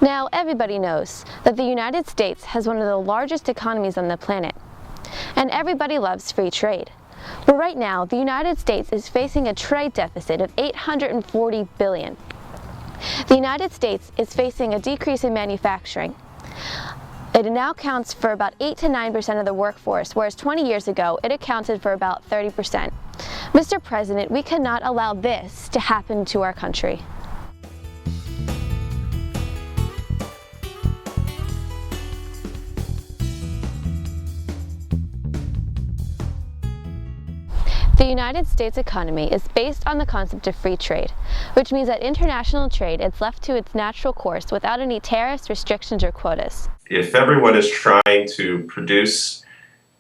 Now, everybody knows that the United States has one of the largest economies on the planet, and everybody loves free trade. But right now, the United States is facing a trade deficit of $840 billion. The United States is facing a decrease in manufacturing. It now accounts for about 8 to 9% of the workforce, whereas 20 years ago, it accounted for about 30%. Mr. President, we cannot allow this to happen to our country. The United States economy is based on the concept of free trade, which means that international trade is left to its natural course without any tariffs, restrictions, or quotas. If everyone is trying to produce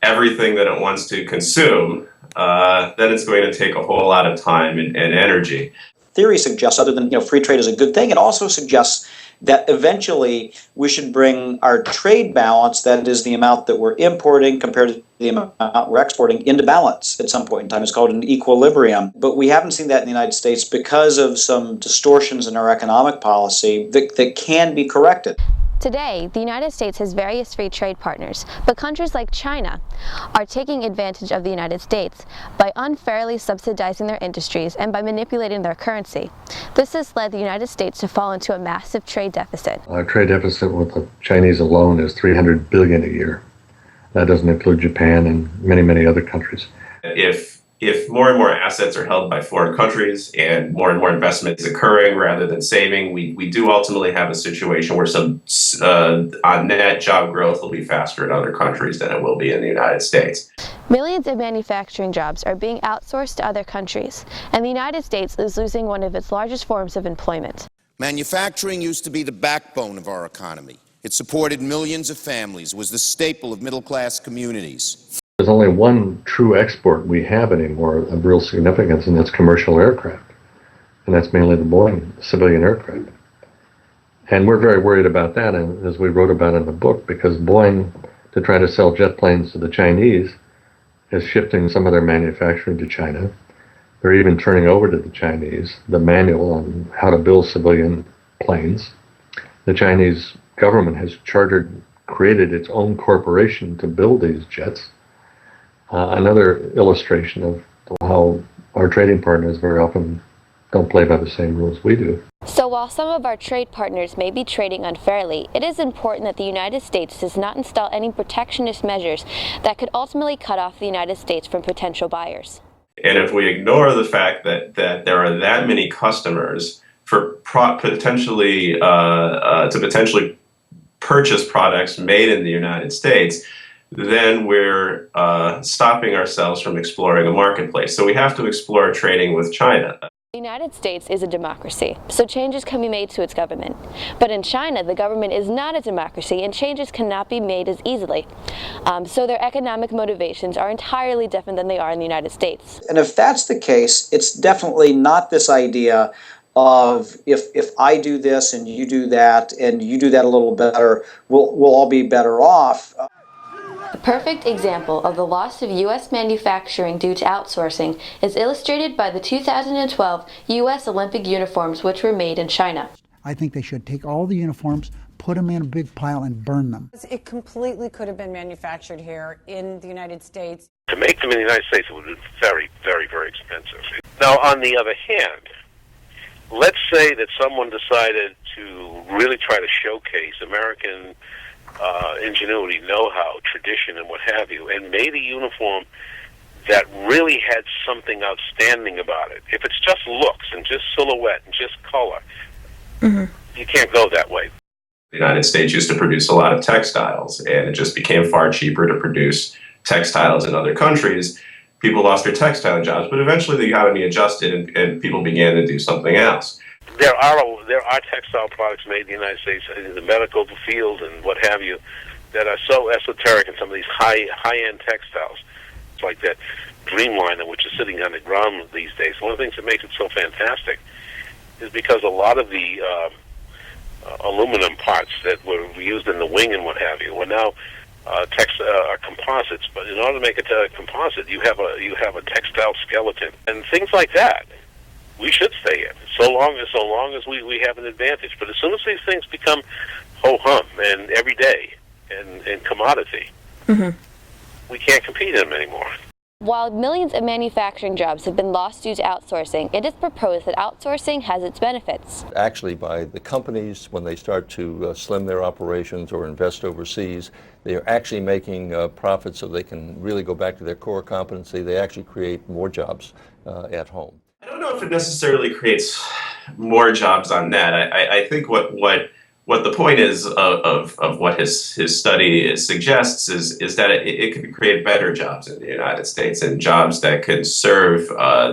everything that it wants to consume, then it's going to take a whole lot of time and energy. Theory suggests, other than free trade is a good thing, it also suggests that eventually we should bring our trade balance, that is the amount that we're importing compared to the amount we're exporting, into balance at some point in time. It's called an equilibrium. But we haven't seen that in the United States because of some distortions in our economic policy that can be corrected. Today, the United States has various free trade partners, but countries like China are taking advantage of the United States by unfairly subsidizing their industries and by manipulating their currency. This has led the United States to fall into a massive trade deficit. Our trade deficit with the Chinese alone is $300 billion a year. That doesn't include Japan and many, many other countries. If more and more assets are held by foreign countries and more investment is occurring rather than saving, we do ultimately have a situation where some on net job growth will be faster in other countries than it will be in the United States. Millions of manufacturing jobs are being outsourced to other countries, and the United States is losing one of its largest forms of employment. Manufacturing used to be the backbone of our economy. It supported millions of families, was the staple of middle-class communities. There's only one true export we have anymore of real significance, and that's commercial aircraft. And that's mainly the Boeing civilian aircraft. And we're very worried about that, and as we wrote about in the book, because Boeing, to try to sell jet planes to the Chinese, is shifting some of their manufacturing to China. They're even turning over to the Chinese the manual on how to build civilian planes. The Chinese government has created its own corporation to build these jets. Another illustration of how our trading partners very often don't play by the same rules we do. So while some of our trade partners may be trading unfairly, it is important that the United States does not install any protectionist measures that could ultimately cut off the United States from potential buyers. And if we ignore the fact that there are that many customers for potentially purchase products made in the United States, then we're stopping ourselves from exploring a marketplace. So we have to explore trading with China. The United States is a democracy, so changes can be made to its government. But in China, the government is not a democracy, and changes cannot be made as easily. So their economic motivations are entirely different than they are in the United States. And if that's the case, it's definitely not this idea of if I do this and you do that and you do that a little better, we'll all be better off. A perfect example of the loss of U.S. manufacturing due to outsourcing is illustrated by the 2012 U.S. Olympic uniforms, which were made in China. I think they should take all the uniforms, put them in a big pile, and burn them. It completely could have been manufactured here in the United States. To make them in the United States would be very, very, very expensive. Now, on the other hand, let's say that someone decided to really try to showcase American ingenuity, know-how, tradition, and what have you, and made a uniform that really had something outstanding about it. If it's just looks and just silhouette and just color, you can't go that way. The United States used to produce a lot of textiles, and it just became far cheaper to produce textiles in other countries. People lost their textile jobs, but eventually the economy adjusted and people began to do something else. There are textile products made in the United States in the medical field and what have you that are so esoteric in some of these high-end textiles. It's like that Dreamliner, which is sitting on the ground these days. One of the things that makes it so fantastic is because a lot of the aluminum parts that were used in the wing and what have you were now are composites. But in order to make it a composite, you have a textile skeleton and things like that. we should stay in, so long as we have an advantage. But as soon as these things become ho-hum and everyday and commodity, we can't compete in them anymore. While millions of manufacturing jobs have been lost due to outsourcing, it is proposed that outsourcing has its benefits. Actually, by the companies, when they start to slim their operations or invest overseas, they are actually making profits so they can really go back to their core competency. They actually create more jobs at home. I don't know if it necessarily creates more jobs on net. I think what the point is of what his study suggests is that it could create better jobs in the United States and jobs that could serve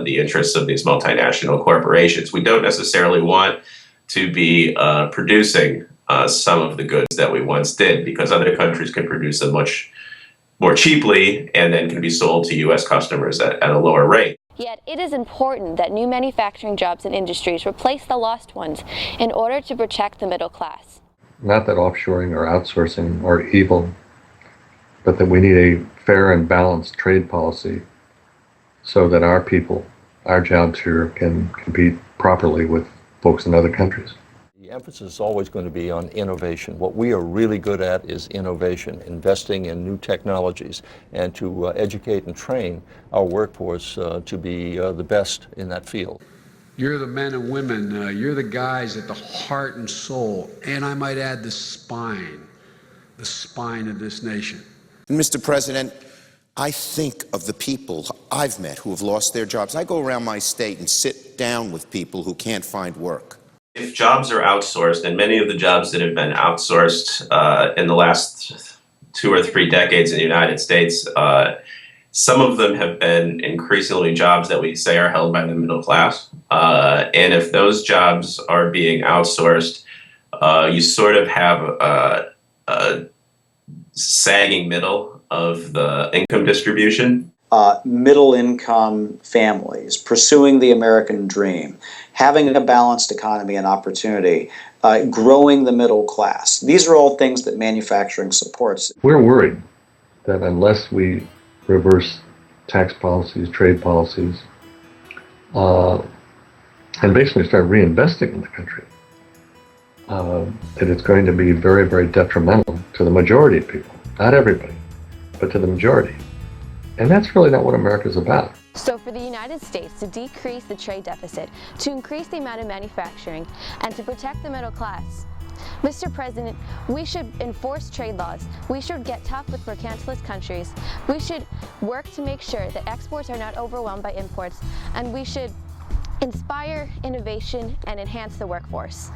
the interests of these multinational corporations. We don't necessarily want to be producing some of the goods that we once did, because other countries can produce them much more cheaply and then can be sold to U.S. customers at a lower rate. Yet it is important that new manufacturing jobs and industries replace the lost ones in order to protect the middle class. Not that offshoring or outsourcing are evil, but that we need a fair and balanced trade policy so that our people, our jobs here, can compete properly with folks in other countries. The emphasis is always going to be on innovation. What we are really good at is innovation, investing in new technologies, and to educate and train our workforce to be the best in that field. You're the men and women, you're the guys at the heart and soul, and I might add the spine of this nation. And Mr. President, I think of the people I've met who have lost their jobs. I go around my state and sit down with people who can't find work. If jobs are outsourced, and many of the jobs that have been outsourced in the last 2 or 3 decades in the United States, some of them have been increasingly jobs that we say are held by the middle class. And if those jobs are being outsourced, you sort of have a sagging middle of the income distribution. Middle-income families pursuing the American dream, having a balanced economy and opportunity, growing the middle class. These are all things that manufacturing supports. We're worried that unless we reverse tax policies, trade policies, and basically start reinvesting in the country, that it's going to be very, very detrimental to the majority of people. Not everybody, but to the majority. And that's really not what America's about. So for the United States to decrease the trade deficit, to increase the amount of manufacturing, and to protect the middle class, Mr. President, we should enforce trade laws. We should get tough with mercantilist countries. We should work to make sure that exports are not overwhelmed by imports, and we should inspire innovation and enhance the workforce.